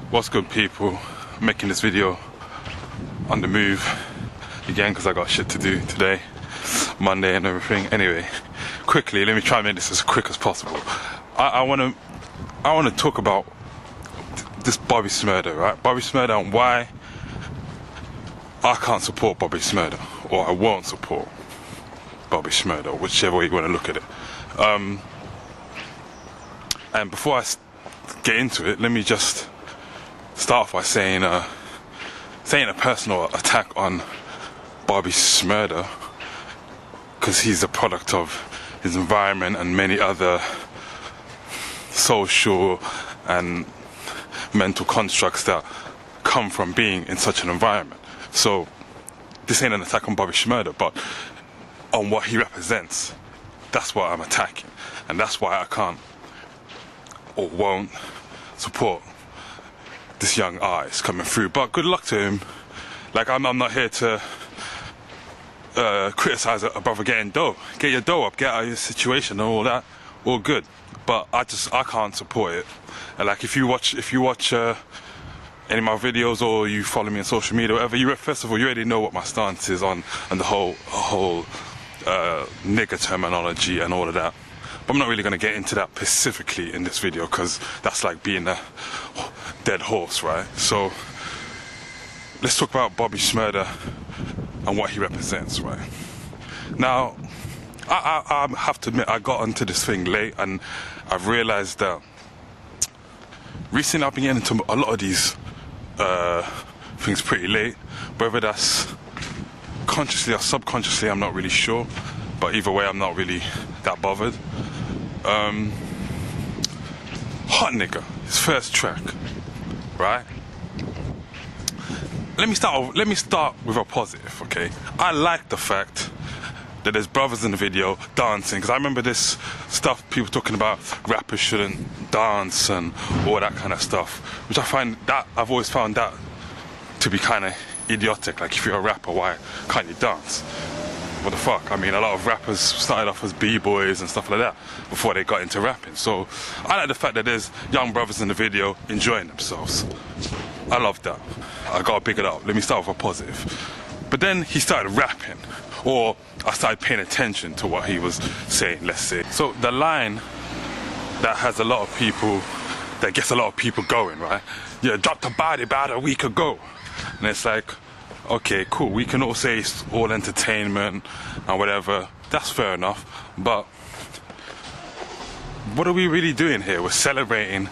What's good, people? I'm making this video on the move again because I got shit to do today, Monday and everything. Anyway, quickly, let me try and make this as quick as possible. I want to talk about this Bobby Shmurda, right? Bobby Shmurda, and why I can't support Bobby Shmurda, or I won't support Bobby Shmurda, whichever way you want to look at it. And before I get into it, let me just start off by saying a personal attack on Bobby Shmurda, because he's a product of his environment and many other social and mental constructs that come from being in such an environment. So this ain't an attack on Bobby Shmurda, but on what he represents. That's what I'm attacking, and that's why I can't or won't support this young artist coming through. But good luck to him. Like, I'm not here to criticize a brother getting dough. Get your dough up, get out of your situation and all that, all good. But I can't support it. And like, if you watch any of my videos, or you follow me on social media, whatever, first of all, you already know what my stance is on the whole nigger terminology and all of that. But I'm not really going to get into that specifically in this video, because that's like being a dead horse, right? So let's talk about Bobby Shmurda and what he represents, right? Now, I have to admit, I got onto this thing late, and I've realized that recently I've been getting into a lot of these things pretty late. Whether that's consciously or subconsciously, I'm not really sure, but either way, I'm not really that bothered. Hot Nigga, his first track, right? Let me start with a positive, okay? I like the fact that there's brothers in the video dancing, because I remember this stuff, people talking about rappers shouldn't dance and all that kind of stuff, which I've always found that to be kind of idiotic. Like, if you're a rapper, why can't you dance? What the fuck? I mean, a lot of rappers started off as b-boys and stuff like that before they got into rapping. So I like the fact that there's young brothers in the video enjoying themselves. I love that. I gotta pick it up. Let me start with a positive. But then he started rapping, or I started paying attention to what he was saying, let's say. So the line that has a lot of people, that gets a lot of people going, right? Yeah, dropped a body about a week ago. And it's like, okay, cool, we can all say it's all entertainment and whatever. That's fair enough. But what are we really doing here? We're celebrating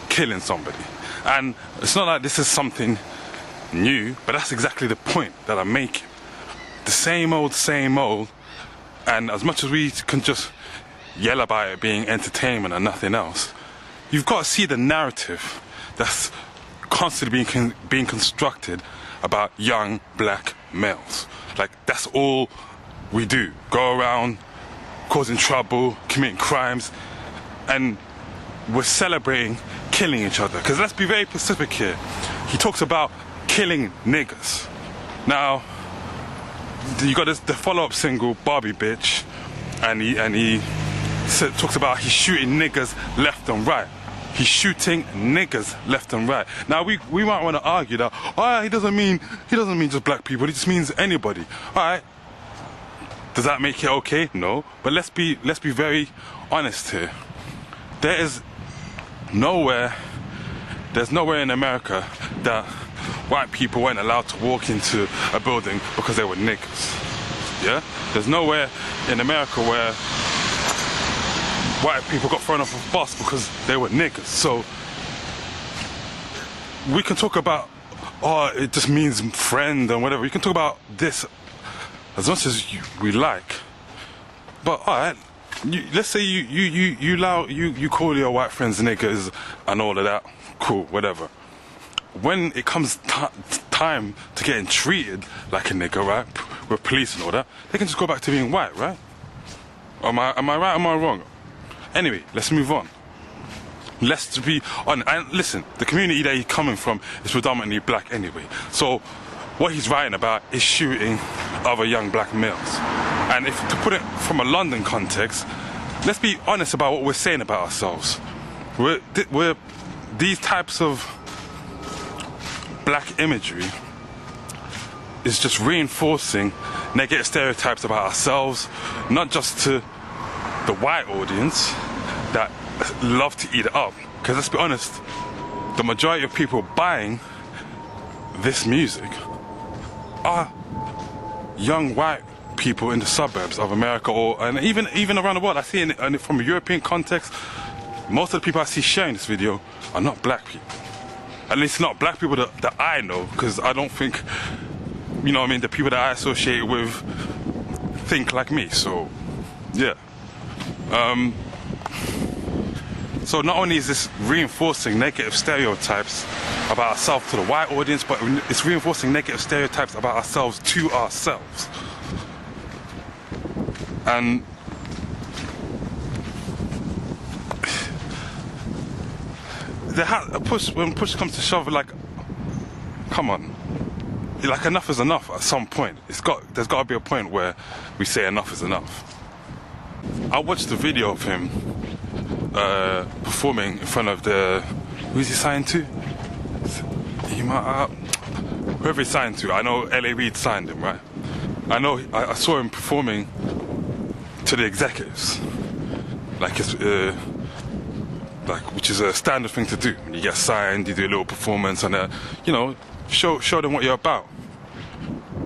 killing somebody. And it's not like this is something new, but that's exactly the point that I'm making. The same old, and as much as we can just yell about it being entertainment and nothing else, you've got to see the narrative that's constantly being constructed about young black males. Like, that's all we do. Go around causing trouble, committing crimes, and we're celebrating killing each other. Because let's be very specific here. He talks about killing niggas. Now, you got the follow-up single, Barbie Bitch, and he talks about he's shooting niggas left and right. He's shooting niggas left and right. Now we might want to argue that, he doesn't mean just black people. He just means anybody. All right. Does that make it okay? No. But let's be very honest here. There's nowhere in America that white people weren't allowed to walk into a building because they were niggas. Yeah? There's nowhere in America where white people got thrown off a bus because they were niggas. So we can talk about, it just means friend and whatever. You can talk about this as much as we like. But alright, let's say you call your white friends niggas and all of that. Cool, whatever. When it comes time to getting treated like a nigga, right, with police and all that, they can just go back to being white, right? Am I right, am I wrong? Anyway, let's move on. Let's be on. And listen, the community that he's coming from is predominantly black anyway. So what he's writing about is shooting other young black males. And if to put it from a London context, let's be honest about what we're saying about ourselves. We're these types of black imagery is just reinforcing negative stereotypes about ourselves, not just to the white audience that love to eat it up. Because let's be honest, the majority of people buying this music are young white people in the suburbs of America, and even around the world. I see it from a European context. Most of the people I see sharing this video are not black people. At least not black people that I know, because I don't think, you know what I mean, the people that I associate with think like me. So, yeah. So not only is this reinforcing negative stereotypes about ourselves to the white audience, but it's reinforcing negative stereotypes about ourselves to ourselves. And when push comes to shove, like, come on, like, enough is enough at some point. There's got to be a point where we say enough is enough. I watched the video of him performing in front of who's he signed to? Whoever he signed to. I know L.A. Reid signed him, right? I saw him performing to the executives, like it's which is a standard thing to do. When you get signed, you do a little performance and you know, show them what you're about.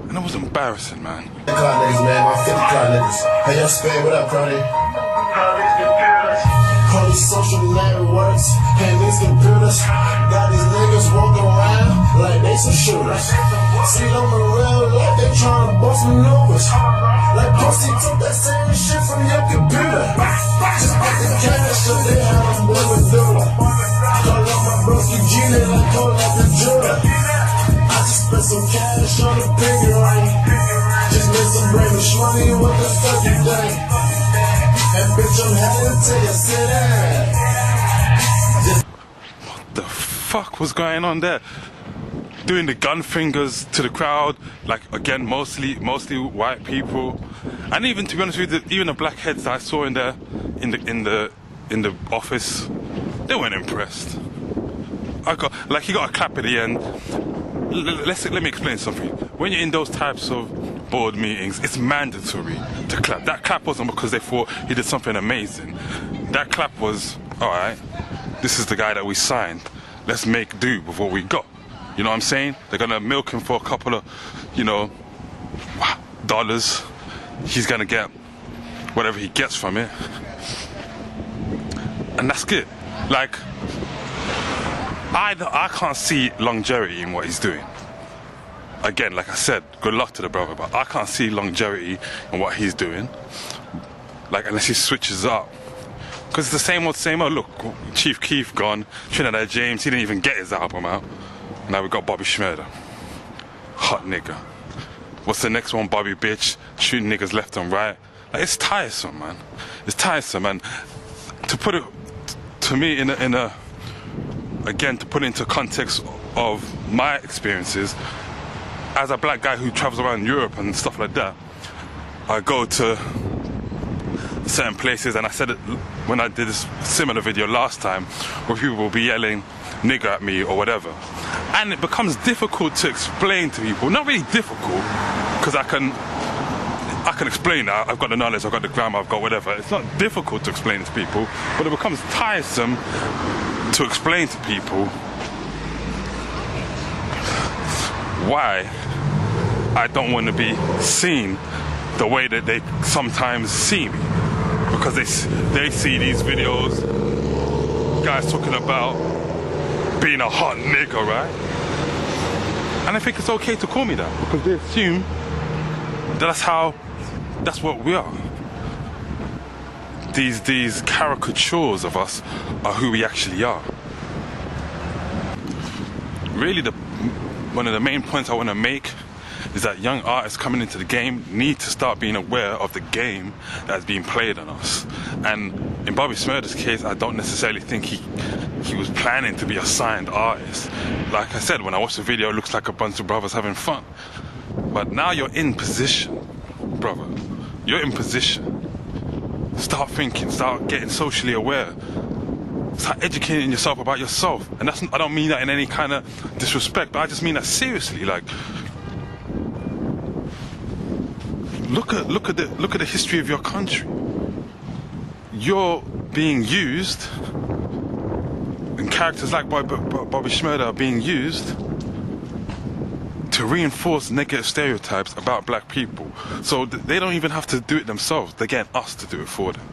And it was embarrassing, man. Cloud niggas, man, my 50 cloud niggas. Hey, yo, Spade, what up, Crowdy? Call these social networks, hey, these computers. Got these niggas walking around like they some shooters. See them in real life, they tryna bust maneuvers. Like pussy took that same shit from your computer. Just get the cash, so they have them boy with doodle. Call up my broski G, they like call up the Judah. I just spent some cash on the piggy ring. Just made some brain money, what the fuck you think? And bitch, I'm heading to your city. What the fuck was going on there? Doing the gun fingers to the crowd, like, again, mostly white people, and even, to be honest with you, even the blackheads that I saw in the office, they weren't impressed. He got a clap at the end. Let me explain something. When you're in those types of board meetings, it's mandatory to clap. That clap wasn't because they thought he did something amazing. That clap was, all right, this is the guy that we signed. Let's make do with what we got. You know what I'm saying? They're gonna milk him for a couple of, you know, dollars. He's gonna get whatever he gets from it. And that's good. Like, I can't see longevity in what he's doing. Again, like I said, good luck to the brother, but I can't see longevity in what he's doing. Like, unless he switches up. Because it's the same old. Look, Chief Keef gone, Trinidad James, he didn't even get his album out. Now we got Bobby Shmurda. Hot nigga. What's the next one? Bobby bitch, shooting niggas left and right. Like, it's tiresome, man. It's tiresome, and to put it, to me, again, to put it into context of my experiences, as a black guy who travels around Europe and stuff like that, I go to certain places, and I said it when I did this similar video last time, where people will be yelling nigger at me or whatever, and it becomes difficult to explain to people. Not really difficult, because I can explain that. I've got the knowledge, I've got the grammar, I've got whatever. It's not difficult to explain to people, but it becomes tiresome to explain to people why I don't want to be seen the way that they sometimes see me. Because they see these videos, guys talking about being a hot nigga, right? And I think it's okay to call me that, because they assume that's what we are. These caricatures of us are who we actually are. Really, one of the main points I want to make is that young artists coming into the game need to start being aware of the game that's being played on us. And in Bobby Shmurda's case, I don't necessarily think he was planning to be a signed artist. Like I said, when I watched the video, it looks like a bunch of brothers having fun. But now you're in position, brother. You're in position. Start thinking, start getting socially aware. Start educating yourself about yourself. And that's, I don't mean that in any kind of disrespect, but I just mean that seriously. Like, look at the history of your country. You're being used, and characters like Bobby Shmurda are being used to reinforce negative stereotypes about black people. So they don't even have to do it themselves. They're getting us to do it for them.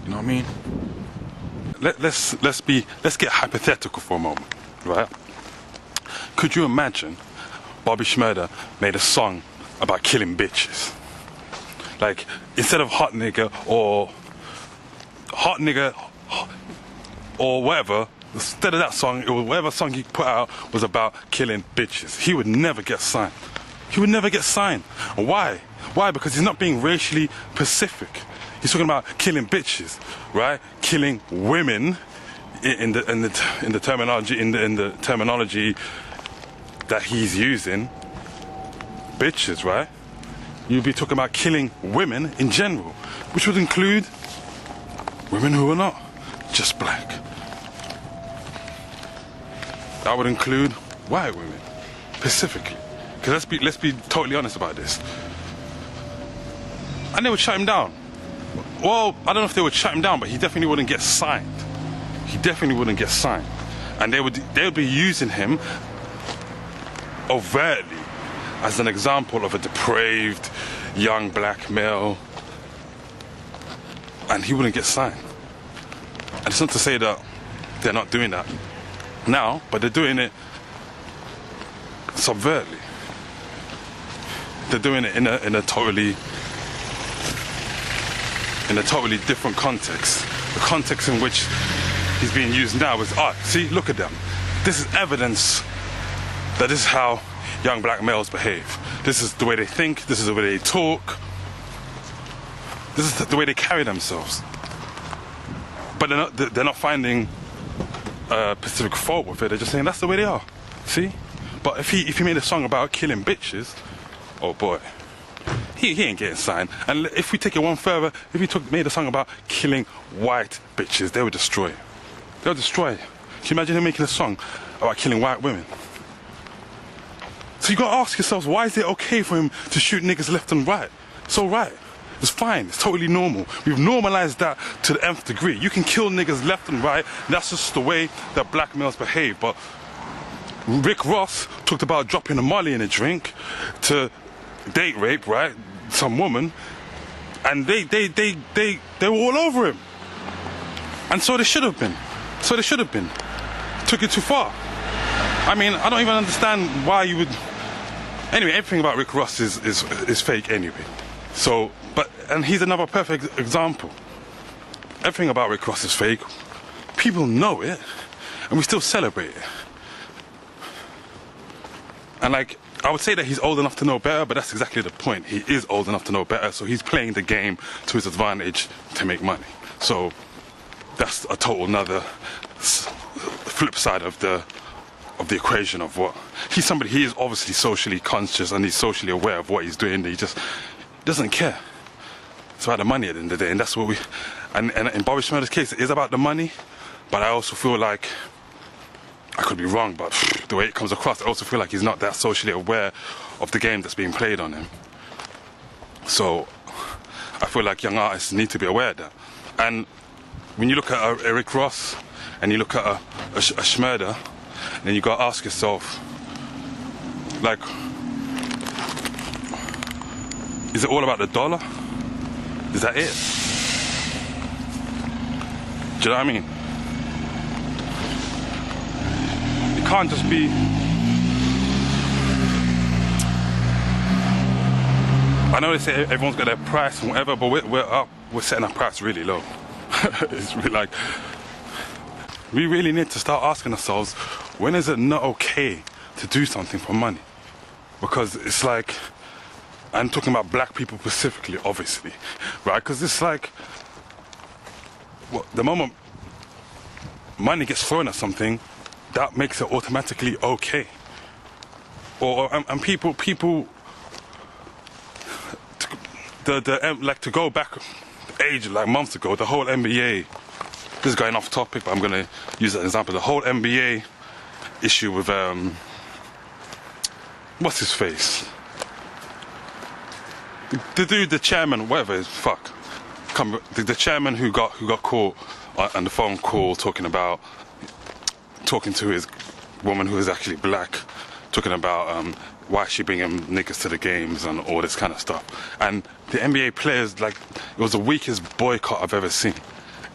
You know what I mean? Let's get hypothetical for a moment, right? Could you imagine Bobby Shmurda made a song about killing bitches? Like, instead of hot nigga or whatever, instead of that song, it was whatever song he put out was about killing bitches. He would never get signed. He would never get signed. Why? Why? Because he's not being racially specific. He's talking about killing bitches, right? Killing women in the terminology that he's using. Bitches, right? You'd be talking about killing women in general, which would include women who are not just black. That would include white women, specifically. Because let's be totally honest about this. And they would shut him down. Well, I don't know if they would shut him down, but he definitely wouldn't get signed. He definitely wouldn't get signed. And they would be using him overtly as an example of a depraved young black male, and he wouldn't get signed. And it's not to say that they're not doing that now, but they're doing it subvertly. They're doing it in a totally different context. The context in which he's being used now is art. See, look at them. This is evidence that this is how young black males behave. This is the way they think. This is the way they talk. This is the way they carry themselves. But they're not finding a specific fault with it. They're just saying that's the way they are. See? But if he made a song about killing bitches, oh boy, he ain't getting signed. And if we take it one further, if he made a song about killing white bitches, they would destroy it. They'll destroy it. Can you imagine him making a song about killing white women? So you gotta ask yourselves, why is it okay for him to shoot niggas left and right? It's alright. It's fine. It's totally normal. We've normalized that to the nth degree. You can kill niggas left and right. And that's just the way that black males behave. But Rick Ross talked about dropping a molly in a drink to date rape, right? Some woman. And they were all over him. And so they should have been. Took it too far. I mean, I don't even understand why you would... Anyway, everything about Rick Ross is fake anyway. So, and he's another perfect example. Everything about Rick Ross is fake. People know it, and we still celebrate it. And like, I would say that he's old enough to know better, but that's exactly the point. He is old enough to know better, so he's playing the game to his advantage to make money. So, that's a total another flip side of the equation of what he is obviously socially conscious and he's socially aware of what he's doing. He just doesn't care. It's about the money at the end of the day, and that's what and in Bobby Shmurda's case, it is about the money. But I also feel like, I could be wrong, but the way it comes across, I also feel like he's not that socially aware of the game that's being played on him. So I feel like young artists need to be aware of that. And when you look at Rick Ross and you look at a Shmurda, then you gotta ask yourself, like, is it all about the dollar? Is that it? Do you know what I mean? It can't just be... I know they say everyone's got their price and whatever, but we're setting our price really low. It's really like... We really need to start asking ourselves, when is it not okay to do something for money? Because it's like, I'm talking about black people specifically, obviously, right? Because it's like, well, the moment money gets thrown at something, that makes it automatically okay. And people, like to go back age like months ago, the whole NBA this is going off topic, but I'm gonna use that example. The whole NBA issue with what's his face? The dude, the chairman, whatever it is, fuck. The chairman who got caught on the phone call talking to his woman who is actually black, talking about why she bringing niggas to the games and all this kind of stuff. And the NBA players, like, it was the weakest boycott I've ever seen.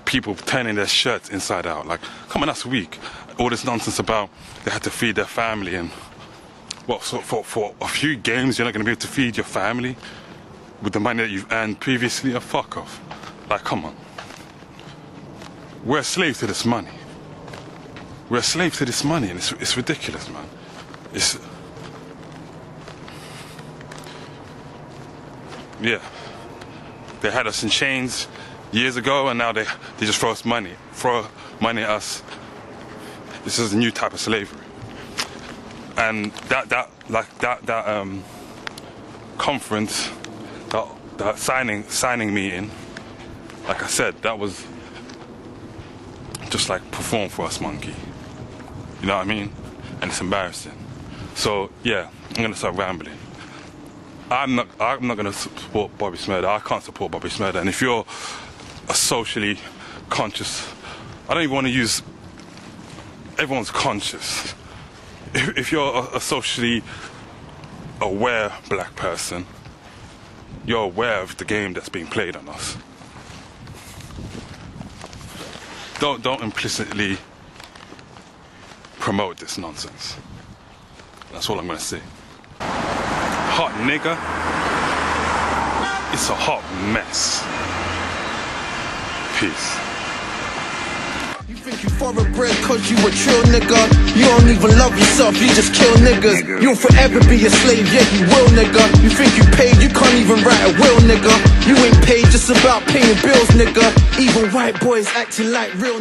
People turning their shirts inside out. Like, come on, that's weak. All this nonsense about they had to feed their family and what? So for a few games you're not going to be able to feed your family with the money that you've earned previously? Oh, fuck off. Like, come on. We're a slave to this money. We're a slave to this money, and it's ridiculous, man. Yeah. They had us in chains years ago, and now they just throw money at us. This is a new type of slavery. And that conference, that signing meeting, like I said, that was just like perform for us, monkey. You know what I mean? And it's embarrassing. So yeah, I'm gonna start rambling. I'm not gonna support Bobby Shmurda. I can't support Bobby Shmurda. And if you're a socially conscious, I don't even want to use everyone's conscious. If you're a socially aware black person, you're aware of the game that's being played on us. Don't implicitly promote this nonsense. That's all I'm gonna say. Hot nigga, it's a hot mess. Peace. You think you thoroughbred cause you a trill nigga. You don't even love yourself, you just kill niggas. You'll forever be a slave, yeah you will nigga. You think you paid, you can't even write a will nigga. You ain't paid, just about paying bills nigga. Even white boys acting like real